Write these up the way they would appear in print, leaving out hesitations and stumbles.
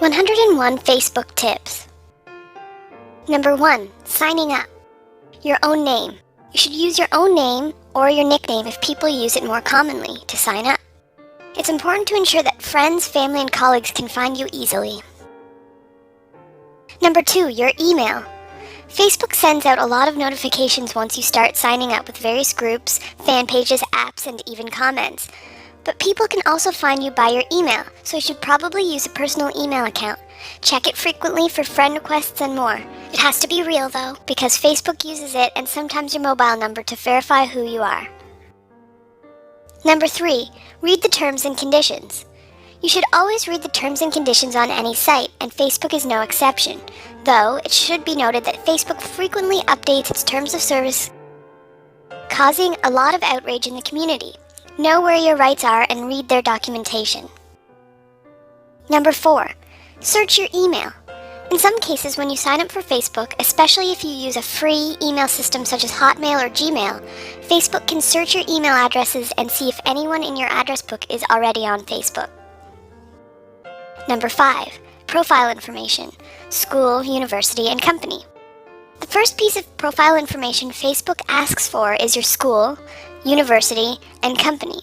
101 Facebook tips. Number 1. Signing up. Your own name. You should use your own name or your nickname if people use it more commonly to sign up. It's important to ensure that friends, family, and colleagues can find you easily. Number 2. Your email. Facebook sends out a lot of notifications once you start signing up with various groups, fan pages, apps, and even comments. But people can also find you by your email, so you should probably use a personal email account. Check it frequently for friend requests and more. It has to be real though, because Facebook uses it and sometimes your mobile number to verify who you are. Number 3. Read the terms and conditions. You should always read the terms and conditions on any site, and Facebook is no exception. Though, it should be noted that Facebook frequently updates its terms of service, causing a lot of outrage in the community. Know where your rights are and read their documentation. Number 4. Search your email. In some cases, when you sign up for Facebook, especially if you use a free email system such as Hotmail or Gmail, Facebook can search your email addresses and see if anyone in your address book is already on Facebook. Number 5. Profile information. School, university, and company. The first piece of profile information Facebook asks for is your school, university, and company.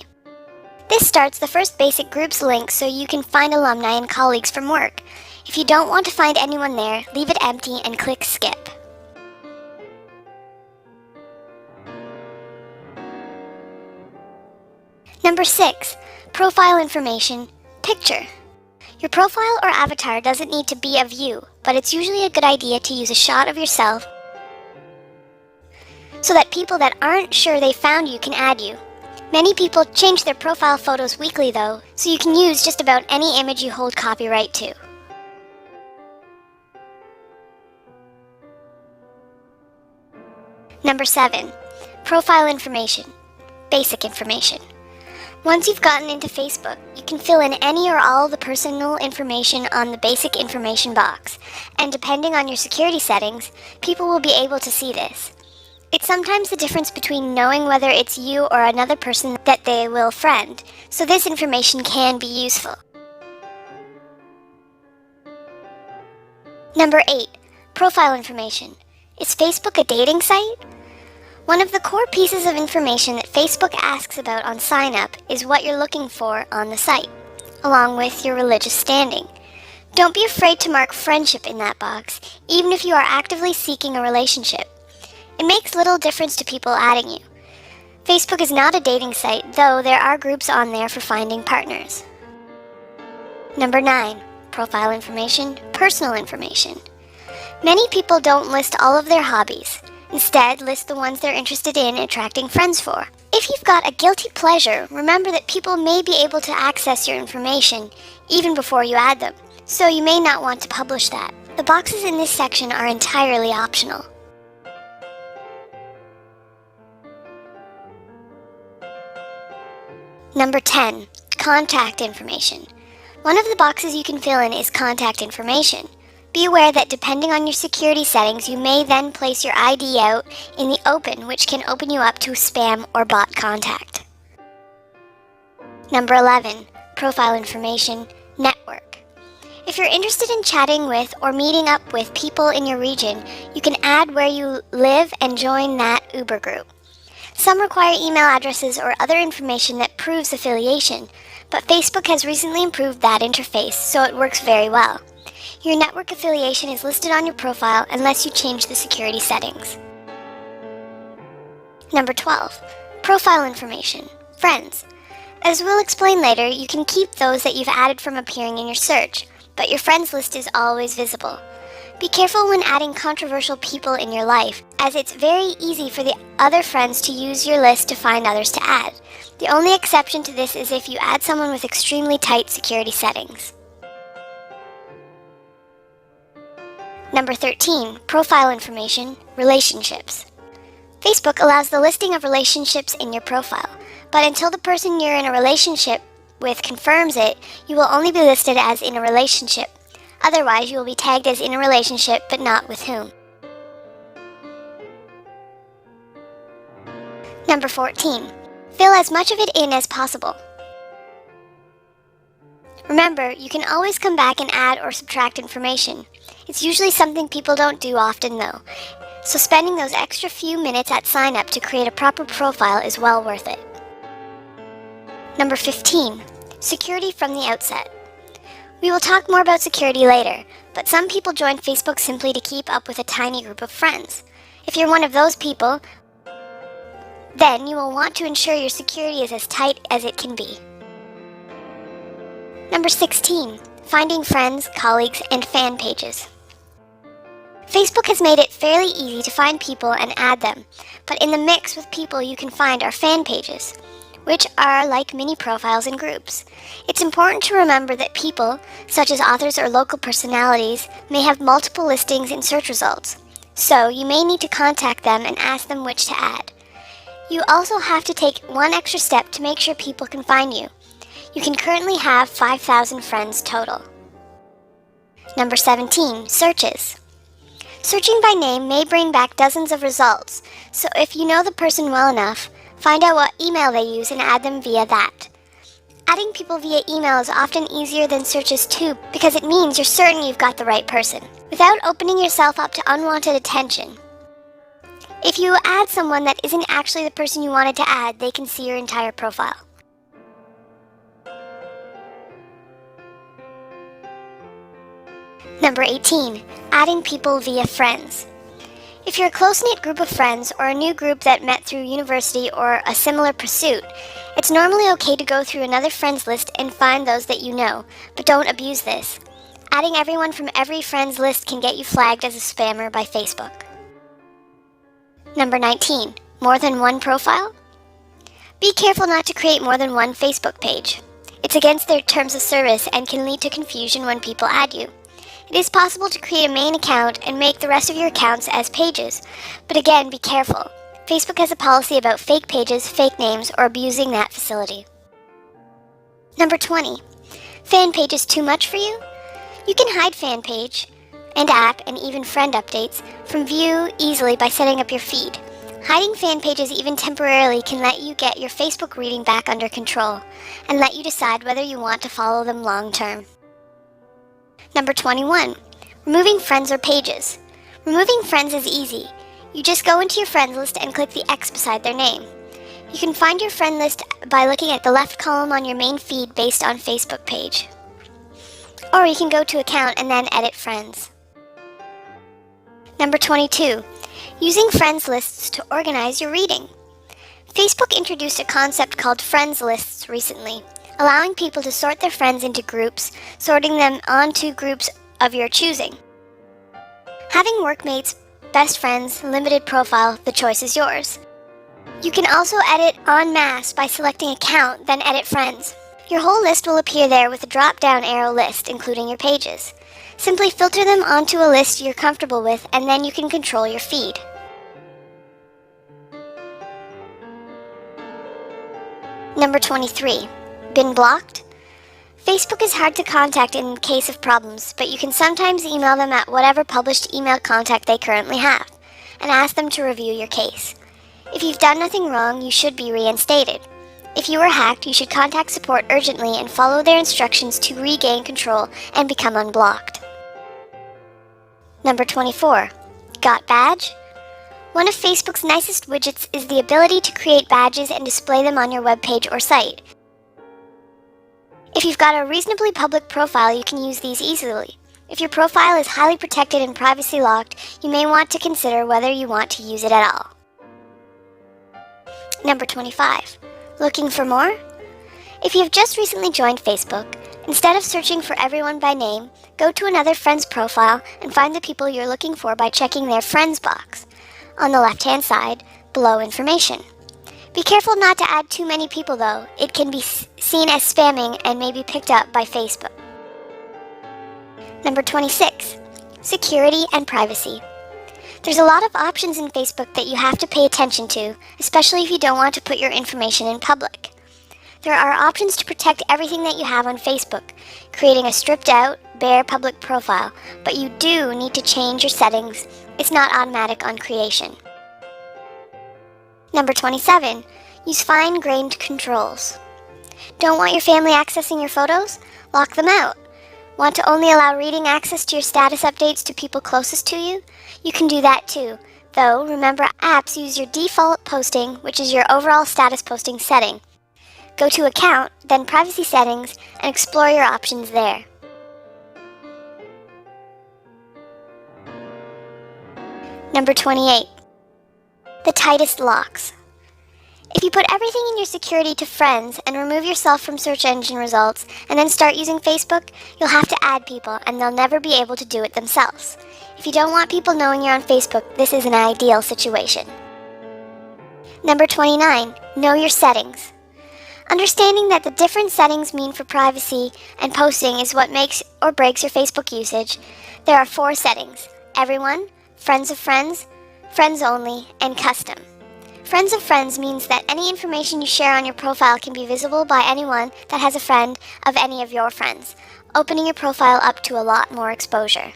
This starts the first basic groups link so you can find alumni and colleagues from work. If you don't want to find anyone there, leave it empty and click skip. Number 6. Profile information. Picture. Your profile or avatar doesn't need to be of you, but it's usually a good idea to use a shot of yourself so that people that aren't sure they found you can add you. Many people change their profile photos weekly though, so you can use just about any image you hold copyright to. Number 7. Profile information. Basic information. Once you've gotten into Facebook, you can fill in any or all the personal information on the basic information box, and depending on your security settings, people will be able to see this. It's sometimes the difference between knowing whether it's you or another person that they will friend, so this information can be useful. Number 8. Profile information. Is Facebook a dating site? One of the core pieces of information that Facebook asks about on sign up is what you're looking for on the site, along with your religious standing. Don't be afraid to mark friendship in that box, even if you are actively seeking a relationship. It makes little difference to people adding you. Facebook is not a dating site, though there are groups on there for finding partners. Number 9. Profile information, personal information. Many people don't list all of their hobbies. Instead, list the ones they're interested in attracting friends for. If you've got a guilty pleasure, remember that people may be able to access your information even before you add them, so you may not want to publish that. The boxes in this section are entirely optional. Number 10. Contact information. One of the boxes you can fill in is contact information. Be aware that depending on your security settings, you may then place your ID out in the open, which can open you up to spam or bot contact. Number 11. Profile information, network. If you're interested in chatting with or meeting up with people in your region, you can add where you live and join that Uber group. Some require email addresses or other information that proves affiliation, but Facebook has recently improved that interface, so it works very well. Your network affiliation is listed on your profile unless you change the security settings. Number 12. Profile information, friends. As we'll explain later, you can keep those that you've added from appearing in your search, but your friends list is always visible. Be careful when adding controversial people in your life, as it's very easy for the other friends to use your list to find others to add. The only exception to this is if you add someone with extremely tight security settings. Number 13. Profile information, relationships. Facebook allows the listing of relationships in your profile, but until the person you're in a relationship with confirms it, you will only be listed as in a relationship. Otherwise, you will be tagged as in a relationship, but not with whom. Number 14. Fill as much of it in as possible. Remember, you can always come back and add or subtract information. It's usually something people don't do often though, so spending those extra few minutes at sign up to create a proper profile is well worth it. Number 15. Security from the outset. We will talk more about security later, but some people join Facebook simply to keep up with a tiny group of friends. If you're one of those people, then you will want to ensure your security is as tight as it can be. Number 16. Finding friends, colleagues, and fan pages. Facebook has made it fairly easy to find people and add them, but in the mix with people you can find are fan pages, which are like mini profiles and groups. It's important to remember that people, such as authors or local personalities, may have multiple listings in search results, so you may need to contact them and ask them which to add. You also have to take one extra step to make sure people can find you. You can currently have 5,000 friends total. Number 17. Searches. Searching by name may bring back dozens of results, so if you know the person well enough, find out what email they use and add them via that. Adding people via email is often easier than searches too, because it means you're certain you've got the right person, without opening yourself up to unwanted attention. If you add someone that isn't actually the person you wanted to add, they can see your entire profile. Number 18. Adding people via friends. If you're a close-knit group of friends or a new group that met through university or a similar pursuit, it's normally okay to go through another friends list and find those that you know, but don't abuse this. Adding everyone from every friends list can get you flagged as a spammer by Facebook. Number 19. More than one profile? Be careful not to create more than one Facebook page. It's against their terms of service and can lead to confusion when people add you. It is possible to create a main account and make the rest of your accounts as pages, but again, be careful. Facebook has a policy about fake pages, fake names, or abusing that facility. Number 20. Fan page is too much for you? You can hide fan page and app and even friend updates from view easily by setting up your feed. Hiding fan pages even temporarily can let you get your Facebook reading back under control and let you decide whether you want to follow them long term. Number 21. Removing friends or pages. Removing friends is easy. You just go into your friends list and click the X beside their name. You can find your friend list by looking at the left column on your main feed based on Facebook page. Or you can go to Account and then Edit Friends. Number 22. Using friends lists to organize your reading. Facebook introduced a concept called friends lists recently, allowing people to sort their friends into groups, sorting them onto groups of your choosing. Having workmates, best friends, limited profile, the choice is yours. You can also edit en masse by selecting Account, then Edit Friends. Your whole list will appear there with a drop-down arrow list, including your pages. Simply filter them onto a list you're comfortable with, and then you can control your feed. Number 23. Been blocked? Facebook is hard to contact in case of problems, but you can sometimes email them at whatever published email contact they currently have, and ask them to review your case. If you've done nothing wrong, you should be reinstated. If you were hacked, you should contact support urgently and follow their instructions to regain control and become unblocked. Number 24. Got badge? One of Facebook's nicest widgets is the ability to create badges and display them on your webpage or site. If you've got a reasonably public profile, you can use these easily. If your profile is highly protected and privacy locked, you may want to consider whether you want to use it at all. Number 25. Looking for more? If you have just recently joined Facebook, instead of searching for everyone by name, go to another friend's profile and find the people you're looking for by checking their friends box on the left-hand side below information. Be careful not to add too many people though. It can be seen as spamming and may be picked up by Facebook. Number 26. Security and privacy. There's a lot of options in Facebook that you have to pay attention to, especially if you don't want to put your information in public. There are options to protect everything that you have on Facebook, creating a stripped-out, bare public profile, but you do need to change your settings. It's not automatic on creation. Number 27. Use fine-grained controls. Don't want your family accessing your photos? Lock them out. Want to only allow reading access to your status updates to people closest to you? You can do that too. Though, remember, apps use your default posting, which is your overall status posting setting. Go to Account, then Privacy Settings, and explore your options there. Number 28. The tightest locks. If you put everything in your security to friends and remove yourself from search engine results and then start using Facebook, you'll have to add people and they'll never be able to do it themselves. If you don't want people knowing you're on Facebook, this is an ideal situation. Number 29. Know your settings. Understanding that the different settings mean for privacy and posting is what makes or breaks your Facebook usage. There are 4 settings: Everyone, Friends of Friends, Friends Only, and Custom. Friends of Friends means that any information you share on your profile can be visible by anyone that has a friend of any of your friends, opening your profile up to a lot more exposure.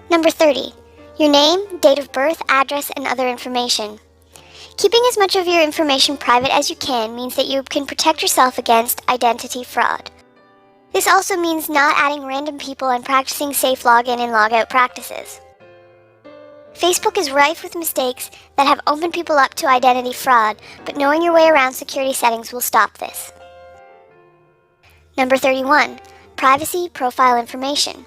Number 30. Your name, date of birth, address, and other information. Keeping as much of your information private as you can means that you can protect yourself against identity fraud. This also means not adding random people and practicing safe login and logout practices. Facebook is rife with mistakes that have opened people up to identity fraud, but knowing your way around security settings will stop this. Number 31. Privacy profile information.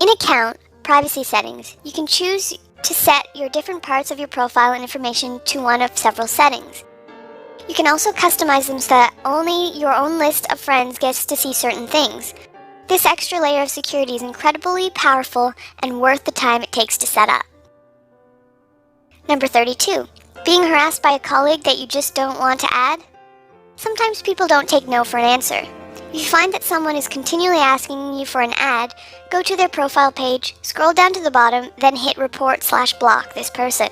In Account, Privacy Settings, you can choose to set your different parts of your profile and information to one of several settings. You can also customize them so that only your own list of friends gets to see certain things. This extra layer of security is incredibly powerful and worth the time it takes to set up. Number 32. Being harassed by a colleague that you just don't want to add? Sometimes people don't take no for an answer. If you find that someone is continually asking you for an ad, go to their profile page, scroll down to the bottom, then hit report/block this person.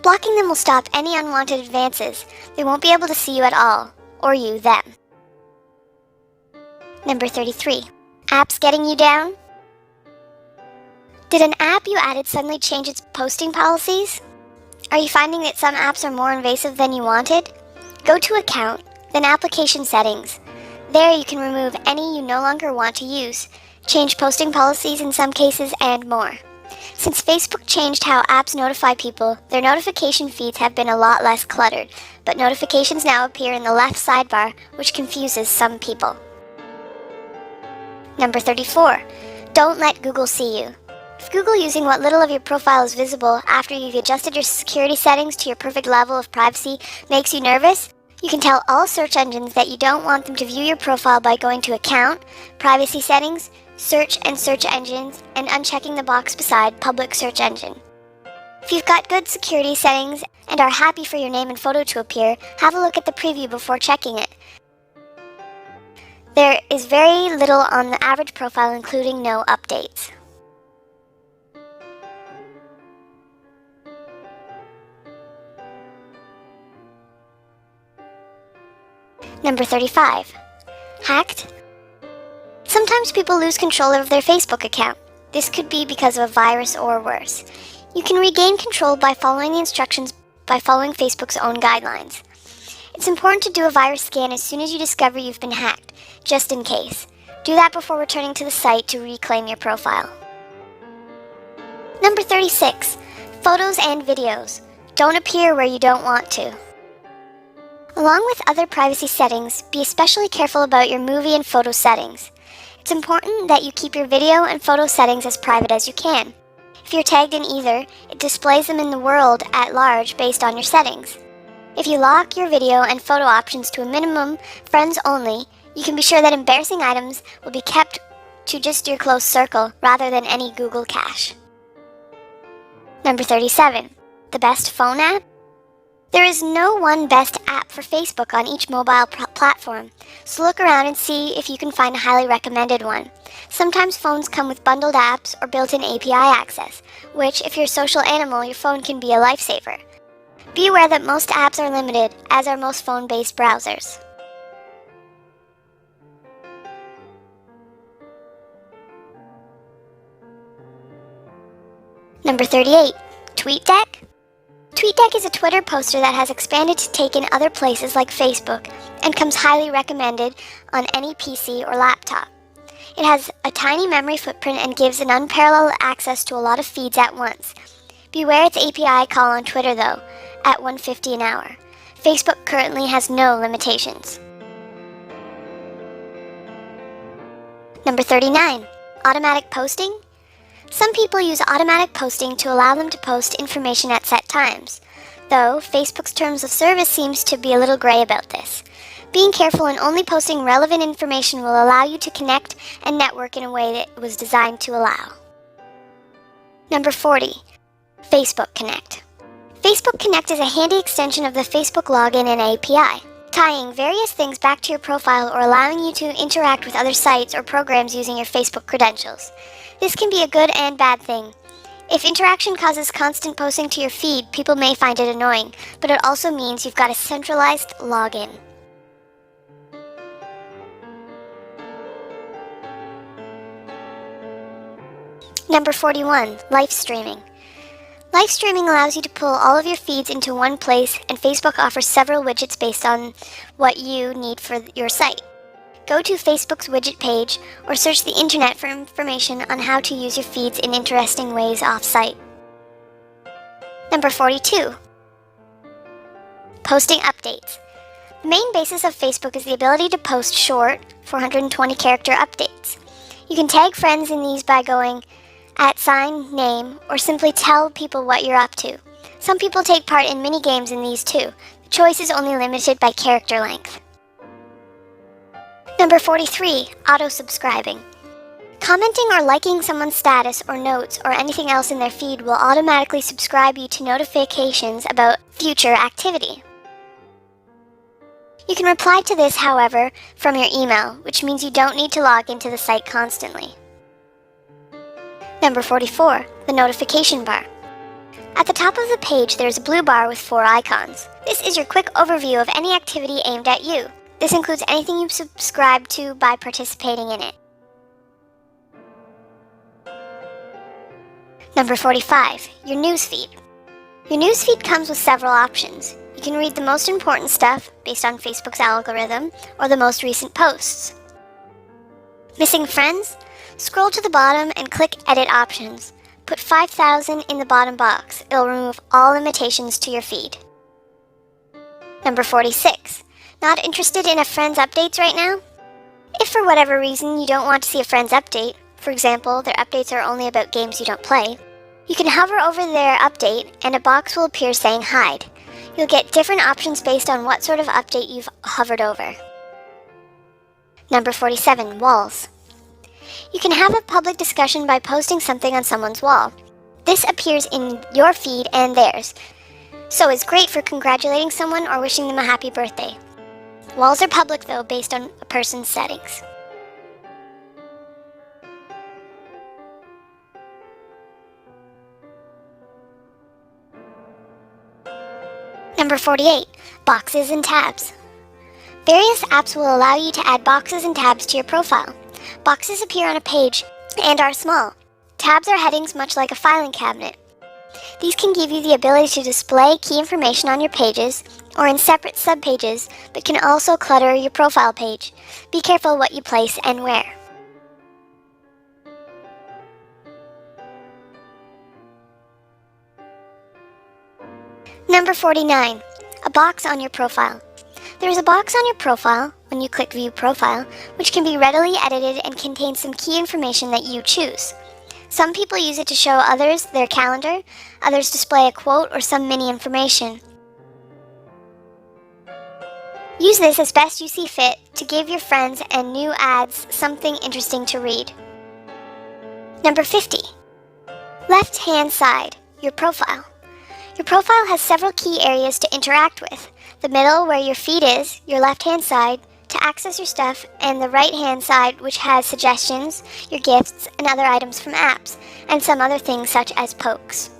Blocking them will stop any unwanted advances. They won't be able to see you at all, or you them. Number 33. Apps getting you down? Did an app you added suddenly change its posting policies? Are you finding that some apps are more invasive than you wanted? Go to Account, then Application Settings. There you can remove any you no longer want to use, change posting policies in some cases, and more. Since Facebook changed how apps notify people, their notification feeds have been a lot less cluttered, but notifications now appear in the left sidebar, which confuses some people. Number 34. Don't let Google see you. If Google using what little of your profile is visible after you've adjusted your security settings to your perfect level of privacy makes you nervous, you can tell all search engines that you don't want them to view your profile by going to Account, Privacy Settings, Search and Search Engines, and unchecking the box beside Public Search Engine. If you've got good security settings and are happy for your name and photo to appear, have a look at the preview before checking it. There is very little on the average profile, including no updates. Number 35. Hacked? Sometimes people lose control of their Facebook account. This could be because of a virus or worse. You can regain control by following the instructions by following Facebook's own guidelines. It's important to do a virus scan as soon as you discover you've been hacked, just in case. Do that before returning to the site to reclaim your profile. Number 36. Photos and videos. Don't appear where you don't want to. Along with other privacy settings, be especially careful about your movie and photo settings. It's important that you keep your video and photo settings as private as you can. If you're tagged in either, it displays them in the world at large based on your settings. If you lock your video and photo options to a minimum, friends only, you can be sure that embarrassing items will be kept to just your close circle rather than any Google cache. Number 37. The best phone app? There is no one best app for Facebook on each mobile platform, so look around and see if you can find a highly recommended one. Sometimes phones come with bundled apps or built-in API access, which, if you're a social animal, your phone can be a lifesaver. Be aware that most apps are limited, as are most phone-based browsers. Number 38. TweetDeck? TweetDeck is a Twitter poster that has expanded to take in other places like Facebook and comes highly recommended on any PC or laptop. It has a tiny memory footprint and gives an unparalleled access to a lot of feeds at once. Beware its API call on Twitter though, at 150 an hour. Facebook currently has no limitations. Number 39. Automatic posting. Some people use automatic posting to allow them to post information at set times, though Facebook's terms of service seems to be a little gray about this. Being careful and only posting relevant information will allow you to connect and network in a way that it was designed to allow. Number 40. Facebook Connect. Facebook Connect is a handy extension of the Facebook login and API, tying various things back to your profile or allowing you to interact with other sites or programs using your Facebook credentials. This can be a good and bad thing. If interaction causes constant posting to your feed, people may find it annoying, but it also means you've got a centralized login. Number 41. Live streaming. Live streaming allows you to pull all of your feeds into one place, and Facebook offers several widgets based on what you need for your site. Go to Facebook's widget page or search the internet for information on how to use your feeds in interesting ways off-site. Number 42. Posting updates. The main basis of Facebook is the ability to post short, 420-character updates. You can tag friends in these by going @name or simply tell people what you're up to. Some people take part in mini games in these too. The choice is only limited by character length. Number 43. Auto-subscribing. Commenting or liking someone's status or notes or anything else in their feed will automatically subscribe you to notifications about future activity. You can reply to this, however, from your email, which means you don't need to log into the site constantly. Number 44. The notification bar. At the top of the page, there's a blue bar with 4 icons. This is your quick overview of any activity aimed at you. This includes anything you've subscribed to by participating in it. Number 45. Your newsfeed. Your newsfeed comes with several options. You can read the most important stuff based on Facebook's algorithm or the most recent posts. Missing friends? Scroll to the bottom and click Edit Options. Put 5,000 in the bottom box. It'll remove all limitations to your feed. Number 46. Not interested in a friend's updates right now? If for whatever reason you don't want to see a friend's update, for example, their updates are only about games you don't play, you can hover over their update and a box will appear saying Hide. You'll get different options based on what sort of update you've hovered over. Number 47. Walls. You can have a public discussion by posting something on someone's wall. This appears in your feed and theirs, so it's great for congratulating someone or wishing them a happy birthday. Walls are public though, based on a person's settings. Number 48. Boxes and tabs. Various apps will allow you to add boxes and tabs to your profile. Boxes appear on a page and are small. Tabs are headings much like a filing cabinet. These can give you the ability to display key information on your pages or in separate subpages, but can also clutter your profile page. Be careful what you place and where. Number 49. A box on your profile. There is a box on your profile when you click View Profile, which can be readily edited and contains some key information that you choose. Some people use it to show others their calendar, others display a quote or some mini information. Use this as best you see fit to give your friends and new ads something interesting to read. Number 50. Left-hand side, your profile. Your profile has several key areas to interact with. The middle, where your feed is, your left-hand side, to access your stuff, and the right-hand side, which has suggestions, your gifts, and other items from apps, and some other things such as pokes.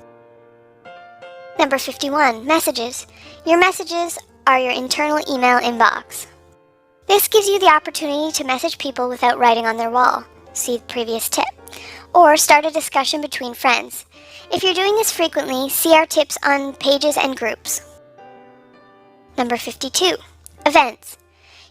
Number 51. Messages. Your messages are your internal email inbox. This gives you the opportunity to message people without writing on their wall, see the previous tip, or start a discussion between friends. If you're doing this frequently, see our tips on pages and groups. Number 52. Events.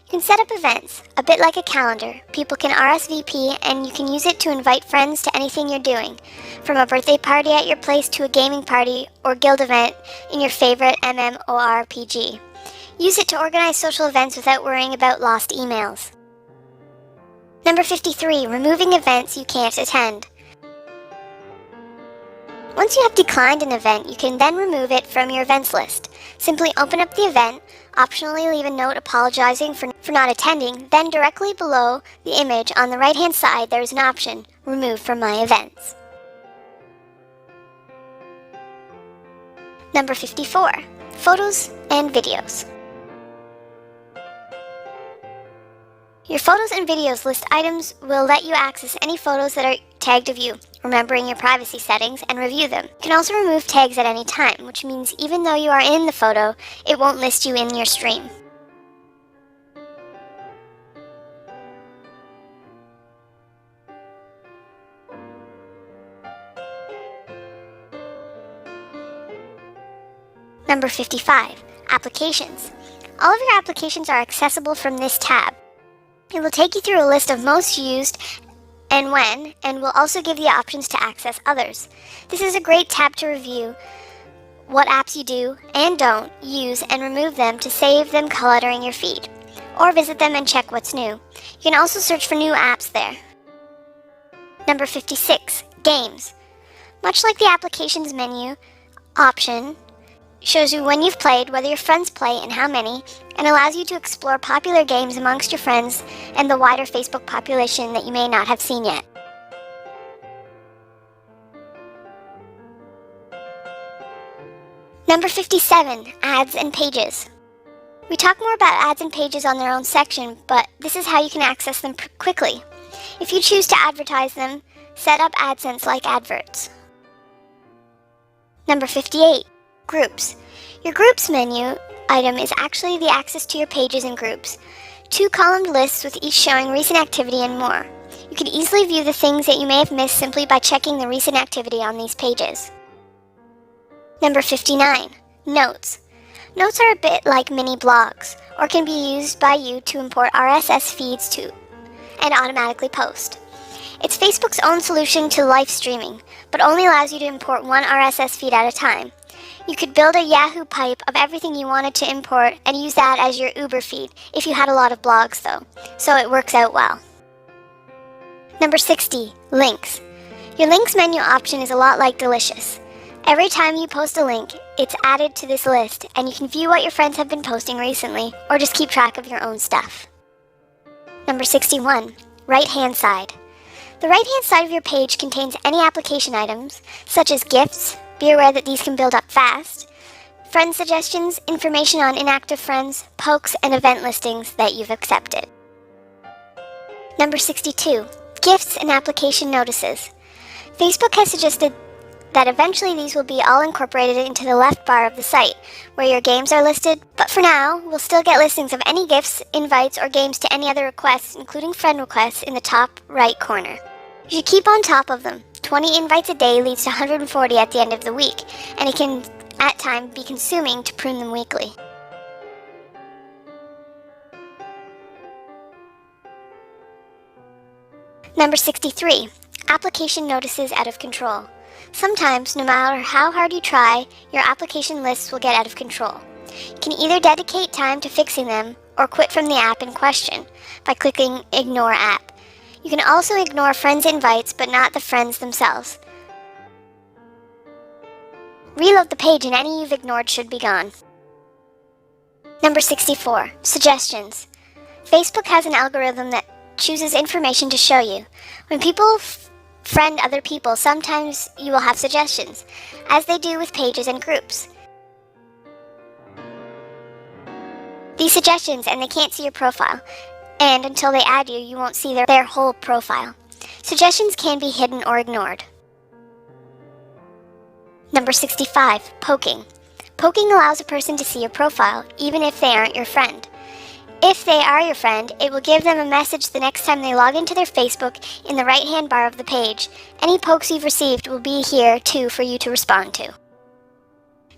You can set up events, a bit like a calendar. People can RSVP and you can use it to invite friends to anything you're doing, from a birthday party at your place to a gaming party or guild event in your favorite MMORPG. Use it to organize social events without worrying about lost emails. Number 53, removing events you can't attend. Once you have declined an event, you can then remove it from your events list. Simply open up the event, optionally leave a note apologizing for not attending, then directly below the image on the right-hand side there is an option, Remove from My Events. Number 54, photos and videos. Your photos and videos list items will let you access any photos that are tagged of you, remembering your privacy settings, and review them. You can also remove tags at any time, which means even though you are in the photo, it won't list you in your stream. Number 55, applications. All of your applications are accessible from this tab. It will take you through a list of most used and when, and will also give you options to access others. This is a great tab to review what apps you do and don't use and remove them to save them cluttering your feed, or visit them and check what's new. You can also search for new apps there. Number 56, games. Much like the applications menu option, shows you when you've played, whether your friends play, and how many, and allows you to explore popular games amongst your friends and the wider Facebook population that you may not have seen yet. Number 57, ads and pages. We talk more about ads and pages on their own section, but this is how you can access them quickly. If you choose to advertise them, set up AdSense like adverts. Number 58, groups. Your groups menu item is actually the access to your pages and groups. 2-columned lists with each showing recent activity and more. You can easily view the things that you may have missed simply by checking the recent activity on these pages. Number 59, notes. Notes are a bit like mini blogs, or can be used by you to import RSS feeds to and automatically post. It's Facebook's own solution to live streaming, but only allows you to import one RSS feed at a time. You could build a Yahoo pipe of everything you wanted to import and use that as your Uber feed if you had a lot of blogs though, so it works out well. Number 60, links. Your links menu option is a lot like Delicious. Every time you post a link, it's added to this list and you can view what your friends have been posting recently or just keep track of your own stuff. Number 61, right-hand side. The right-hand side of your page contains any application items, such as gifts. Be aware that these can build up fast, friend suggestions, information on inactive friends, pokes, and event listings that you've accepted. Number 62, gifts and application notices. Facebook has suggested that eventually these will be all incorporated into the left bar of the site, where your games are listed, but for now, we'll still get listings of any gifts, invites, or games to any other requests, including friend requests, in the top right corner. You should keep on top of them. 20 invites a day leads to 140 at the end of the week, and it can, at times, be consuming to prune them weekly. Number 63, application notices out of control. Sometimes, no matter how hard you try, your application lists will get out of control. You can either dedicate time to fixing them or quit from the app in question by clicking Ignore App. You can also ignore friends' invites, but not the friends themselves. Reload the page and any you've ignored should be gone. Number 64, suggestions. Facebook has an algorithm that chooses information to show you. When people friend other people, sometimes you will have suggestions, as they do with pages and groups. These suggestions, and they can't see your profile, and until they add you, you won't see their whole profile. Suggestions can be hidden or ignored. Number 65, poking. Poking allows a person to see your profile, even if they aren't your friend. If they are your friend, it will give them a message the next time they log into their Facebook in the right-hand bar of the page. Any pokes you've received will be here too for you to respond to.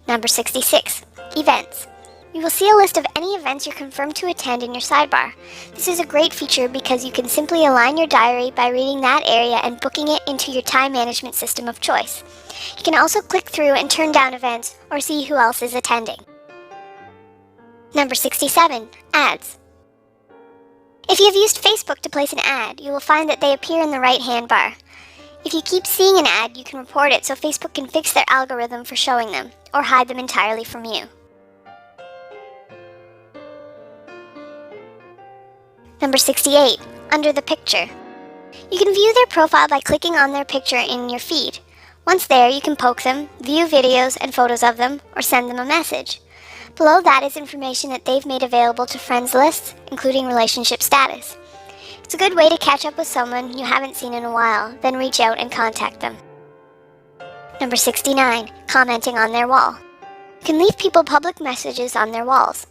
Number 66, events. You will see a list of any events you're confirmed to attend in your sidebar. This is a great feature because you can simply align your diary by reading that area and booking it into your time management system of choice. You can also click through and turn down events or see who else is attending. Number 67. Ads. If you have used Facebook to place an ad, you will find that they appear in the right-hand bar. If you keep seeing an ad, you can report it so Facebook can fix their algorithm for showing them, or hide them entirely from you. Number 68. Under the picture. You can view their profile by clicking on their picture in your feed. Once there, you can poke them, view videos and photos of them, or send them a message. Below that is information that they've made available to friends lists, including relationship status. It's a good way to catch up with someone you haven't seen in a while, then reach out and contact them. Number 69. Commenting on their wall. You can leave people public messages on their walls,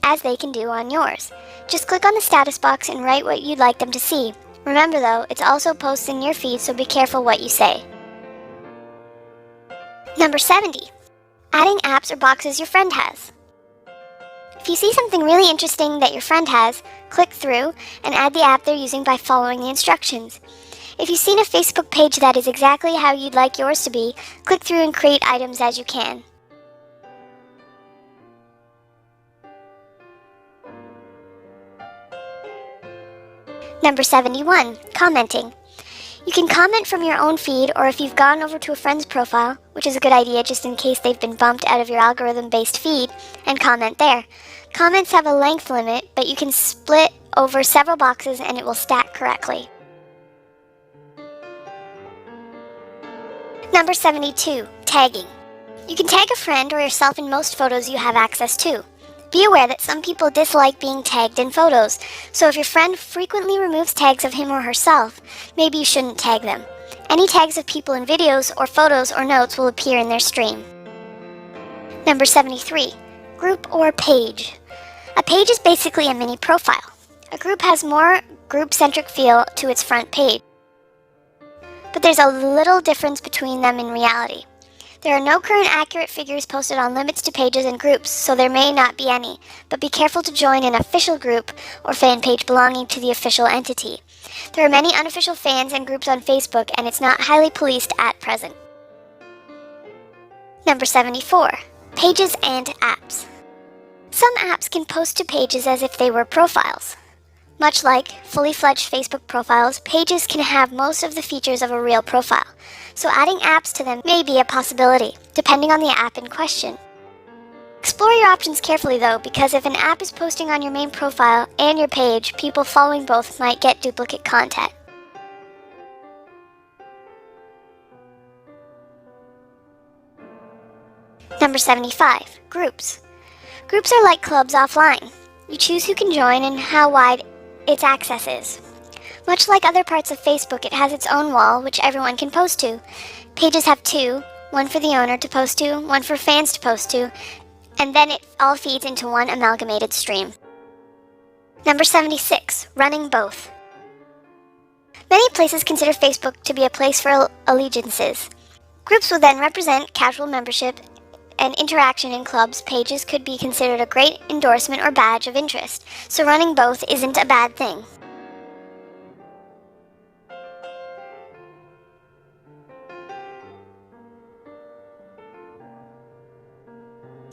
as they can do on yours. Just click on the status box and write what you'd like them to see. Remember though, it's also posted in your feed, so be careful what you say. Number 70. Adding apps or boxes your friend has. If you see something really interesting that your friend has, click through and add the app they're using by following the instructions. If you've seen a Facebook page that is exactly how you'd like yours to be, click through and create items as you can. Number 71. Commenting. You can comment from your own feed, or if you've gone over to a friend's profile, which is a good idea just in case they've been bumped out of your algorithm-based feed, and comment there. Comments have a length limit, but you can split over several boxes and it will stack correctly. Number 72. Tagging. You can tag a friend or yourself in most photos you have access to. Be aware that some people dislike being tagged in photos, so if your friend frequently removes tags of him or herself, maybe you shouldn't tag them. Any tags of people in videos or photos or notes will appear in their stream. Number 73. Group or page. A page is basically a mini profile. A group has more group-centric feel to its front page, but there's a little difference between them in reality. There are no current accurate figures posted on limits to pages and groups, so there may not be any, but be careful to join an official group or fan page belonging to the official entity. There are many unofficial fans and groups on Facebook, and it's not highly policed at present. Number 74. Pages and apps. Some apps can post to pages as if they were profiles. Much like fully fledged Facebook profiles, pages can have most of the features of a real profile, so adding apps to them may be a possibility, depending on the app in question. Explore your options carefully though, because if an app is posting on your main profile and your page, people following both might get duplicate content. Number 75. Groups. Groups are like clubs offline. You choose who can join and how wide its access is. Much like other parts of Facebook, it has its own wall, which everyone can post to. Pages have two, one for the owner to post to, one for fans to post to, and then it all feeds into one amalgamated stream. Number 76. Running both. Many places consider Facebook to be a place for allegiances. Groups will then represent casual membership and interaction in clubs. Pages could be considered a great endorsement or badge of interest, so running both isn't a bad thing.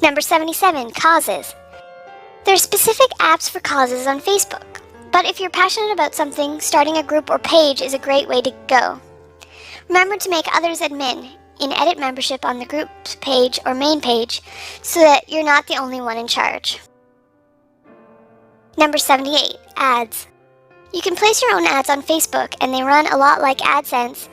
Number 77. Causes. There are specific apps for causes on Facebook, but if you're passionate about something, starting a group or page is a great way to go. Remember to make others admin in edit membership on the group's page or main page so that you're not the only one in charge. Number 78. Ads. You can place your own ads on Facebook, and they run a lot like AdSense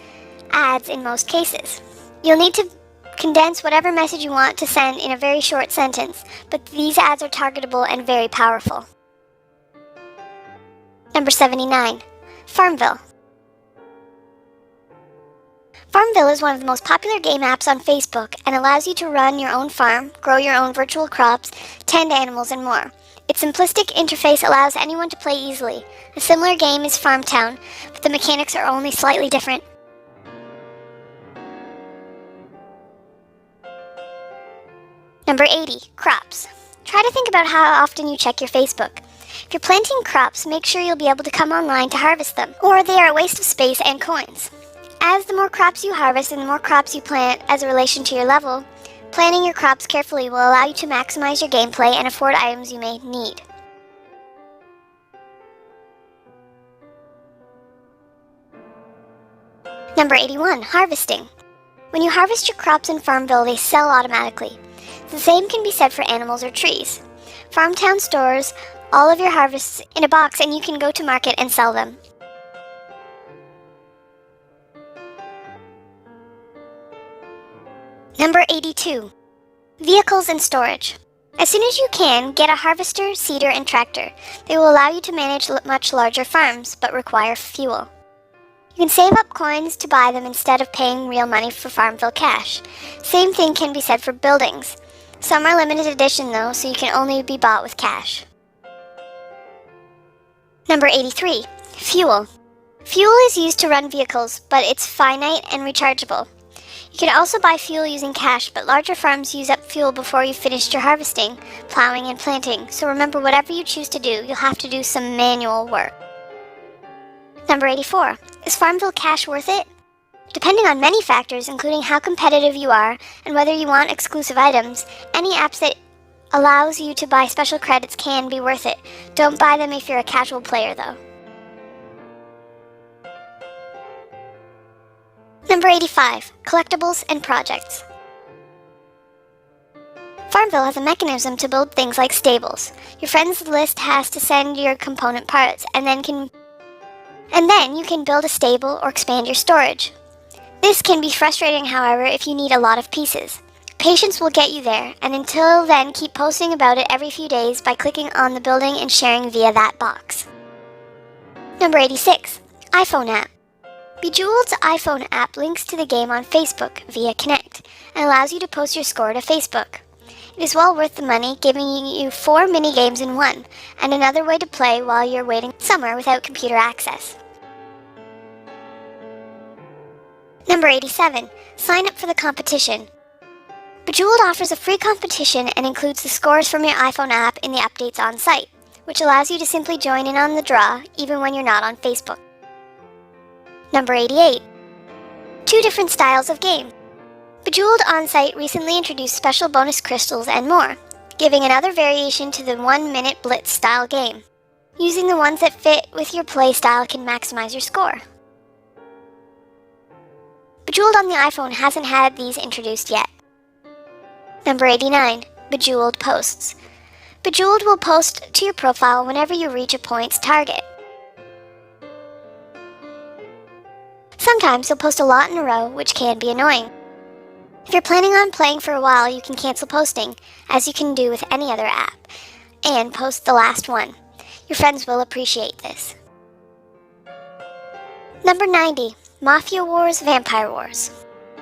ads in most cases. You'll need to condense whatever message you want to send in a very short sentence, but these ads are targetable and very powerful. Number 79. Farmville. Farmville is one of the most popular game apps on Facebook and allows you to run your own farm, grow your own virtual crops, tend animals, and more. Its simplistic interface allows anyone to play easily. A similar game is Farmtown, but the mechanics are only slightly different. Number 80, crops. Try to think about how often you check your Facebook. If you're planting crops, make sure you'll be able to come online to harvest them, or they are a waste of space and coins. As the more crops you harvest and the more crops you plant as a relation to your level, planting your crops carefully will allow you to maximize your gameplay and afford items you may need. Number 81, harvesting. When you harvest your crops in Farmville, they sell automatically. The same can be said for animals or trees. Farmtown stores all of your harvests in a box and you can go to market and sell them. Number 82, vehicles and storage. As soon as you can, get a harvester, seeder, and tractor. They will allow you to manage much larger farms, but require fuel. You can save up coins to buy them instead of paying real money for Farmville cash. Same thing can be said for buildings. Some are limited edition though, so you can only be bought with cash. Number 83, fuel. Fuel is used to run vehicles, but it's finite and rechargeable. You can also buy fuel using cash, but larger farms use up fuel before you've finished your harvesting, plowing, and planting. So remember, whatever you choose to do, you'll have to do some manual work. Number 84, is Farmville cash worth it? Depending on many factors, including how competitive you are and whether you want exclusive items, any apps that allows you to buy special credits can be worth it. Don't buy them if you're a casual player though. Number 85, collectibles and projects. Farmville has a mechanism to build things like stables. Your friends list has to send your component parts, and then you can build a stable or expand your storage. This can be frustrating, however, if you need a lot of pieces. Patience will get you there, and until then, keep posting about it every few days by clicking on the building and sharing via that box. Number 86, iPhone app. Bejeweled's iPhone app links to the game on Facebook via Connect and allows you to post your score to Facebook. It is well worth the money, giving you 4 mini-games in one, and another way to play while you're waiting somewhere without computer access. Number 87, sign up for the competition. Bejeweled offers a free competition and includes the scores from your iPhone app in the updates on site, which allows you to simply join in on the draw even when you're not on Facebook. Number 88, 2 different styles of game. Bejeweled On-Site recently introduced special bonus crystals and more, giving another variation to the 1-minute blitz style game. Using the ones that fit with your play style can maximize your score. Bejeweled on the iPhone hasn't had these introduced yet. Number 89, Bejeweled Posts. Bejeweled will post to your profile whenever you reach a points target. Sometimes you'll post a lot in a row, which can be annoying. If you're planning on playing for a while, you can cancel posting, as you can do with any other app, and post the last one. Your friends will appreciate this. Number 90, Mafia Wars, Vampire Wars.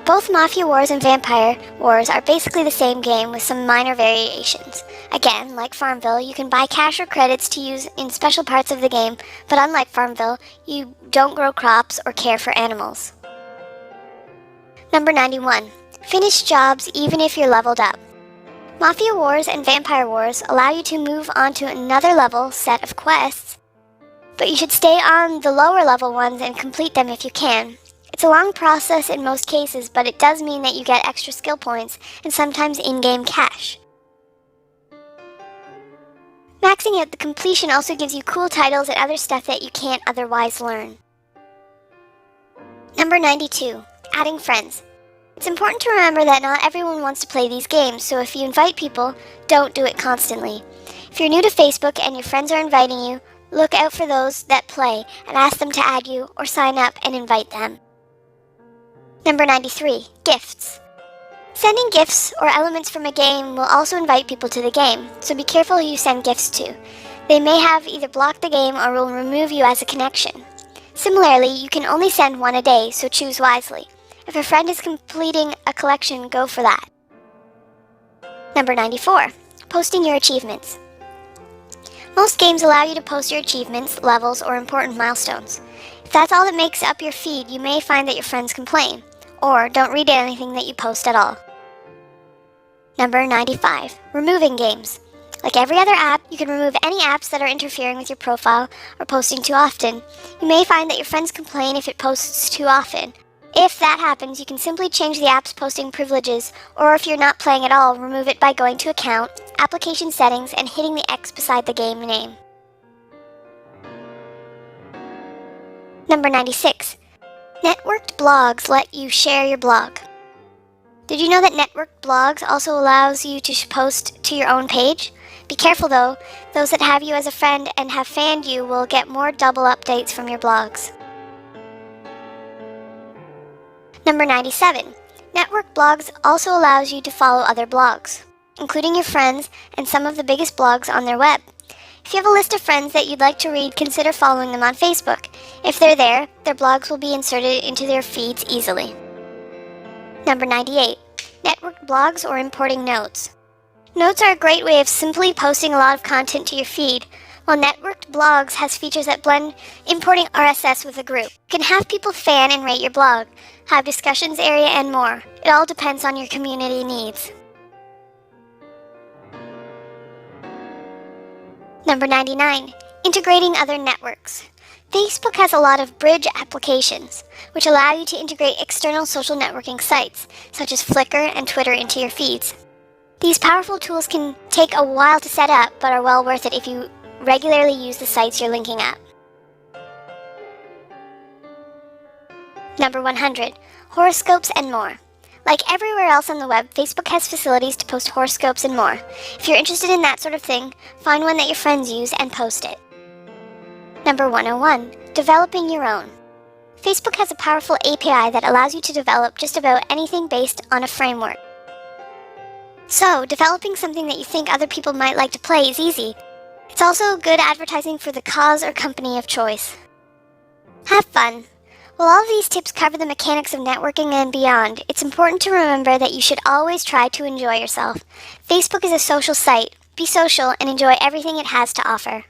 Both Mafia Wars and Vampire Wars are basically the same game with some minor variations. Again, like Farmville, you can buy cash or credits to use in special parts of the game, but unlike Farmville, you don't grow crops or care for animals. Number 91, finish jobs even if you're leveled up. Mafia Wars and Vampire Wars allow you to move on to another level set of quests, but you should stay on the lower level ones and complete them if you can. It's a long process in most cases, but it does mean that you get extra skill points and sometimes in-game cash. Maxing out the completion also gives you cool titles and other stuff that you can't otherwise learn. Number 92, adding friends. It's important to remember that not everyone wants to play these games, so if you invite people, don't do it constantly. If you're new to Facebook and your friends are inviting you, look out for those that play and ask them to add you or sign up and invite them. Number 93, gifts. Sending gifts or elements from a game will also invite people to the game, so be careful who you send gifts to. They may have either blocked the game or will remove you as a connection. Similarly, you can only send one a day, so choose wisely. If a friend is completing a collection, go for that. Number 94, posting your achievements. Most games allow you to post your achievements, levels, or important milestones. If that's all that makes up your feed, you may find that your friends complain, or don't read anything that you post at all. Number 95. Removing games. Like every other app, you can remove any apps that are interfering with your profile or posting too often. You may find that your friends complain if it posts too often. If that happens, you can simply change the app's posting privileges, or if you're not playing at all, remove it by going to Account, Application Settings, and hitting the X beside the game name. Number 96. Networked blogs let you share your blog. Did you know that networked blogs also allows you to post to your own page? Be careful though, those that have you as a friend and have fanned you will get more double updates from your blogs. Number 97. Networked blogs also allows you to follow other blogs, including your friends and some of the biggest blogs on their web. If you have a list of friends that you'd like to read, consider following them on Facebook. If they're there, their blogs will be inserted into their feeds easily. Number 98. Networked blogs or importing notes. Notes are a great way of simply posting a lot of content to your feed, while networked blogs has features that blend importing RSS with a group. You can have people fan and rate your blog, have discussions area, and more. It all depends on your community needs. Number 99. Integrating other networks. Facebook has a lot of bridge applications, which allow you to integrate external social networking sites, such as Flickr and Twitter, into your feeds. These powerful tools can take a while to set up, but are well worth it if you regularly use the sites you're linking up. Number 100. Horoscopes and more. Like everywhere else on the web, Facebook has facilities to post horoscopes and more. If you're interested in that sort of thing, find one that your friends use and post it. Number 101. Developing your own. Facebook has a powerful API that allows you to develop just about anything based on a framework. So, developing something that you think other people might like to play is easy. It's also good advertising for the cause or company of choice. Have fun! While all of these tips cover the mechanics of networking and beyond, it's important to remember that you should always try to enjoy yourself. Facebook is a social site. Be social and enjoy everything it has to offer.